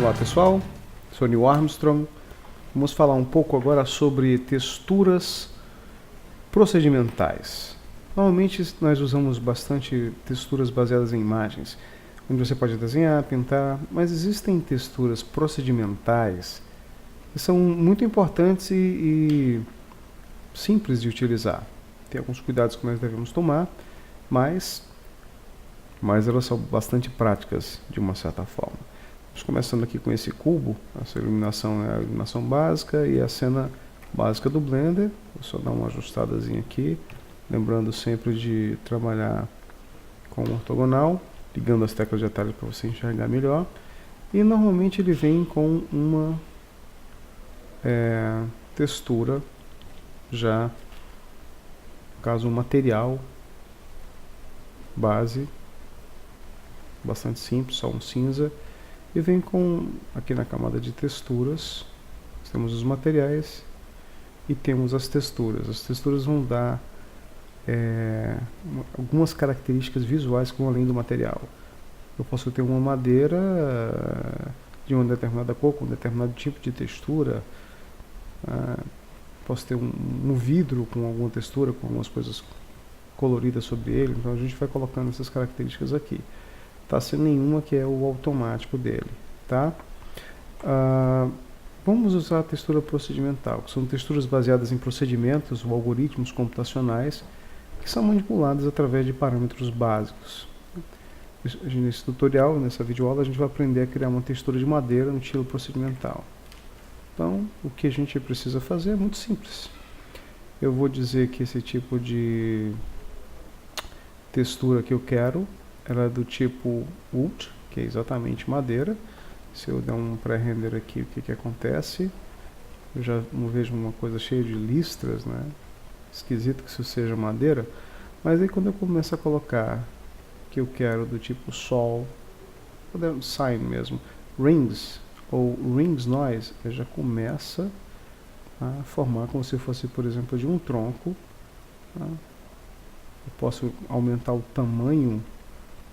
Olá pessoal, sou Neil Armstrong. Vamos falar um pouco agora sobre texturas procedimentais. Normalmente nós usamos bastante texturas baseadas em imagens, onde você pode desenhar, pintar, mas existem texturas procedimentais que são muito importantes e simples de utilizar. Tem alguns cuidados que nós devemos tomar, mas elas são bastante práticas de uma certa forma. Começando aqui com esse cubo, essa iluminação é a iluminação básica e a cena básica do Blender. Vou só dar uma ajustadazinha aqui, lembrando sempre de trabalhar com o ortogonal, ligando as teclas de atalho para você enxergar melhor. E normalmente ele vem com uma textura já, no caso um material base, bastante simples, só um cinza. E vem com, aqui na camada de texturas, temos os materiais e temos as texturas. As texturas vão dar algumas características visuais que vão além do material. Eu posso ter uma madeira de uma determinada cor, com um determinado tipo de textura. Posso ter um vidro com alguma textura, com algumas coisas coloridas sobre ele. Então a gente vai colocando essas características aqui. Tá sem nenhuma que é o automático dele, tá? Vamos usar a textura procedimental, que são texturas baseadas em procedimentos ou algoritmos computacionais que são manipulados através de parâmetros básicos. Nesse tutorial, nessa videoaula, a gente vai aprender a criar uma textura de madeira no estilo procedimental. Então, o que a gente precisa fazer é muito simples. Eu vou dizer que esse tipo de textura que eu quero, ela é do tipo wood, que é exatamente madeira. Se eu der um pré-render aqui, o que acontece? Eu já vejo uma coisa cheia de listras, né? Esquisito que isso seja madeira. Mas aí quando eu começo a colocar que eu quero do tipo sol, sign mesmo, rings ou rings noise, ele já começa a formar como se fosse, por exemplo, de um tronco. Tá? Eu posso aumentar o tamanho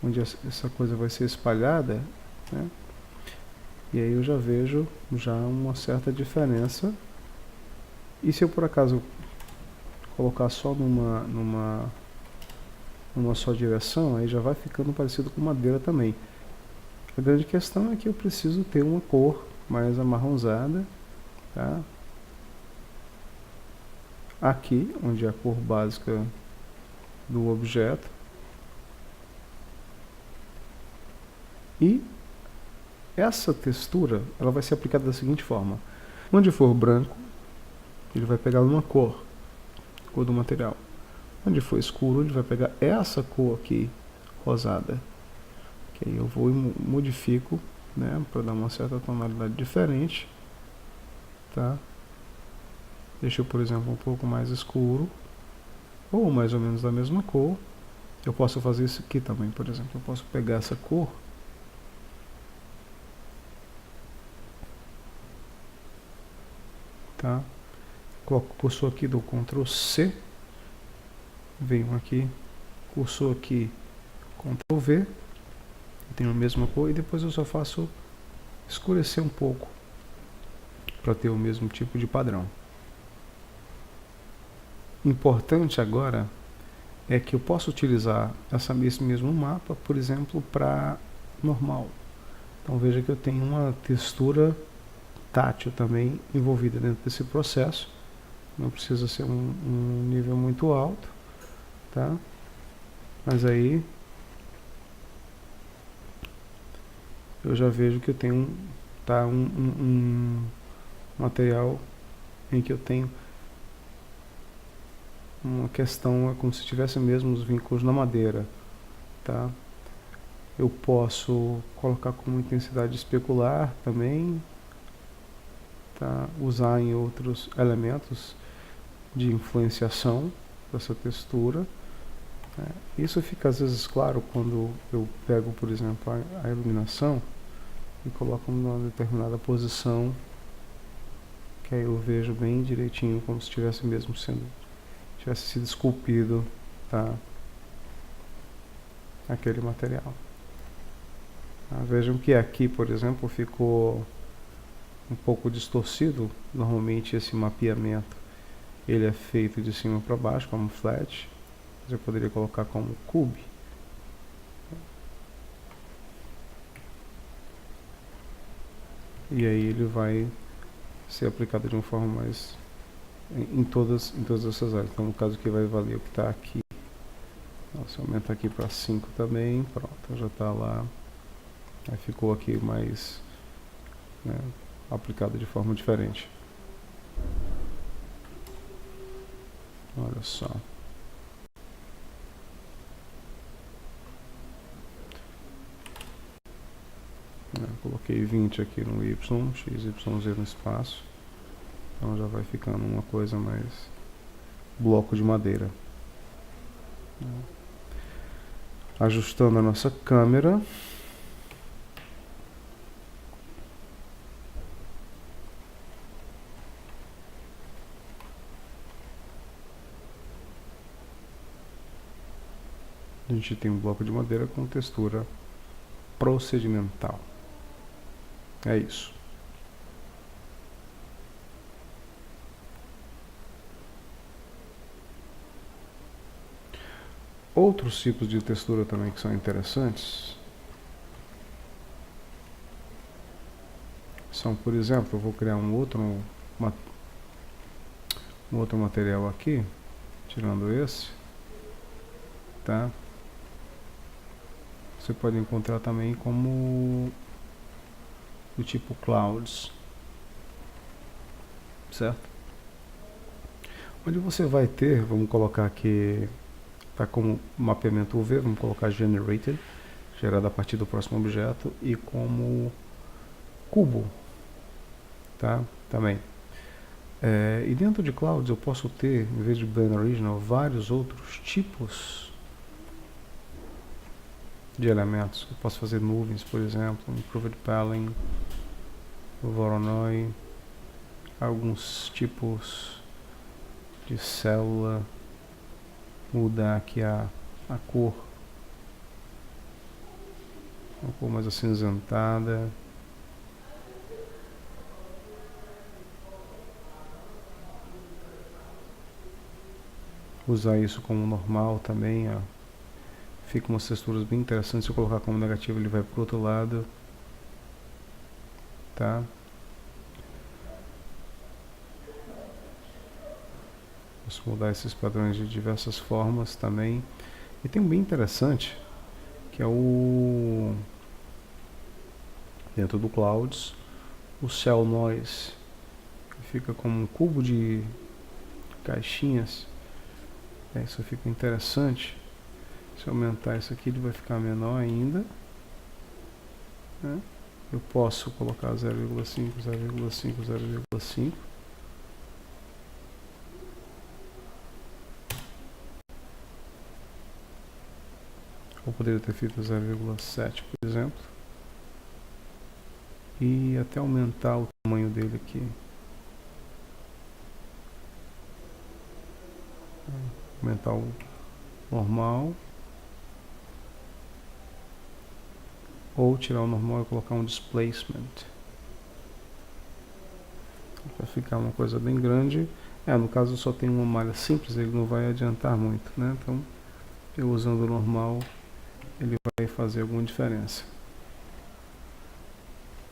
onde essa coisa vai ser espalhada, né? E aí eu já vejo uma certa diferença. E se eu por acaso colocar só numa só direção, aí já vai ficando parecido com madeira também. A grande questão é que eu preciso ter uma cor mais amarronzada, tá? Aqui, onde é a cor básica do objeto. E essa textura, ela vai ser aplicada da seguinte forma: onde for branco, ele vai pegar uma cor do material. Onde for escuro, ele vai pegar essa cor aqui, rosada. Que aí eu vou e modifico, né, para dar uma certa tonalidade diferente, tá? Deixa eu, por exemplo, um pouco mais escuro, ou mais ou menos da mesma cor. Eu posso fazer isso aqui também, por exemplo. Eu posso pegar essa cor, tá? Coloco o cursor aqui do Ctrl C, venho aqui, cursor aqui, Ctrl V, tenho a mesma cor e depois eu só faço escurecer um pouco para ter o mesmo tipo de padrão. Importante agora é que eu posso utilizar esse mesmo mapa, por exemplo, para normal. Então veja que eu tenho uma textura tátil também envolvida dentro desse processo. Não precisa ser um nível muito alto, tá? Mas aí eu já vejo que eu tenho um material em que eu tenho uma questão, é como se tivesse mesmo os vínculos na madeira, tá? Eu posso colocar como intensidade especular também, tá? Usar em outros elementos de influenciação dessa textura. Isso fica às vezes claro quando eu pego, por exemplo, a iluminação e coloco numa determinada posição, que aí eu vejo bem direitinho, como se tivesse mesmo tivesse sido esculpido, tá? Aquele material. Vejam que aqui, por exemplo, ficou um pouco distorcido. Normalmente esse mapeamento ele é feito de cima para baixo, como flat. Mas eu poderia colocar como cube. E aí ele vai ser aplicado de uma forma mais em todas essas áreas. Então no caso aqui vai valer o que está aqui. Se eu aumentar aqui para 5 também, pronto, já está lá. Aí ficou aqui mais, né, aplicado de forma diferente. Olha só. Coloquei 20 aqui no Y, x, y, z no espaço. Então já vai ficando uma coisa mais bloco de madeira. Ajustando a nossa câmera. A gente tem um bloco de madeira com textura procedimental. É isso. Outros tipos de textura também que são interessantes são, por exemplo, eu vou criar um outro material aqui, tirando esse, tá? Você pode encontrar também como do tipo clouds, certo? Onde você vai ter, vamos colocar aqui, tá como mapeamento UV, vamos colocar generated, gerado a partir do próximo objeto, e como cubo, tá? Também. E dentro de clouds eu posso ter, em vez de Blend Original, vários outros tipos de elementos. Eu posso fazer nuvens, por exemplo, Improved Paling, Voronoi, alguns tipos de célula, mudar aqui a cor, uma cor mais acinzentada. Usar isso como normal também, ó. Fica umas texturas bem interessantes. Se eu colocar como negativo, ele vai para o outro lado, tá? Posso mudar esses padrões de diversas formas também. E tem um bem interessante, que é o dentro do Clouds, o Cell Noise, que fica como um cubo de caixinhas. Isso fica interessante. Se eu aumentar isso aqui, ele vai ficar menor ainda, né? Eu posso colocar 0,5, 0,5, 0,5. Eu poderia ter feito 0,7, por exemplo. E até aumentar o tamanho dele aqui. Aumentar o normal. Ou tirar o normal e colocar um displacement. Vai ficar uma coisa bem grande. No caso só tem uma malha simples, ele não vai adiantar muito, né? Então, eu usando o normal, ele vai fazer alguma diferença.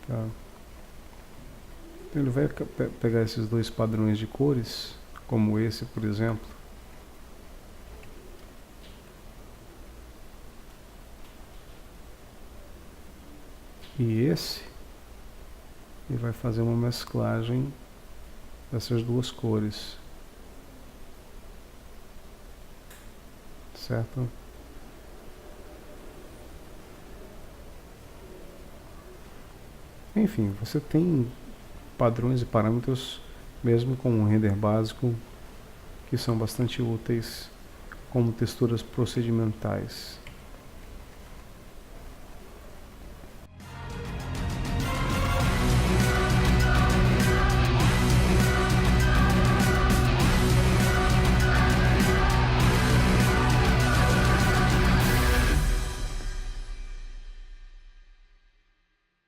Tá? Ele vai pegar esses dois padrões de cores, como esse, por exemplo. E esse, ele vai fazer uma mesclagem dessas duas cores. Certo? Enfim, você tem padrões e parâmetros, mesmo com um render básico, que são bastante úteis como texturas procedimentais.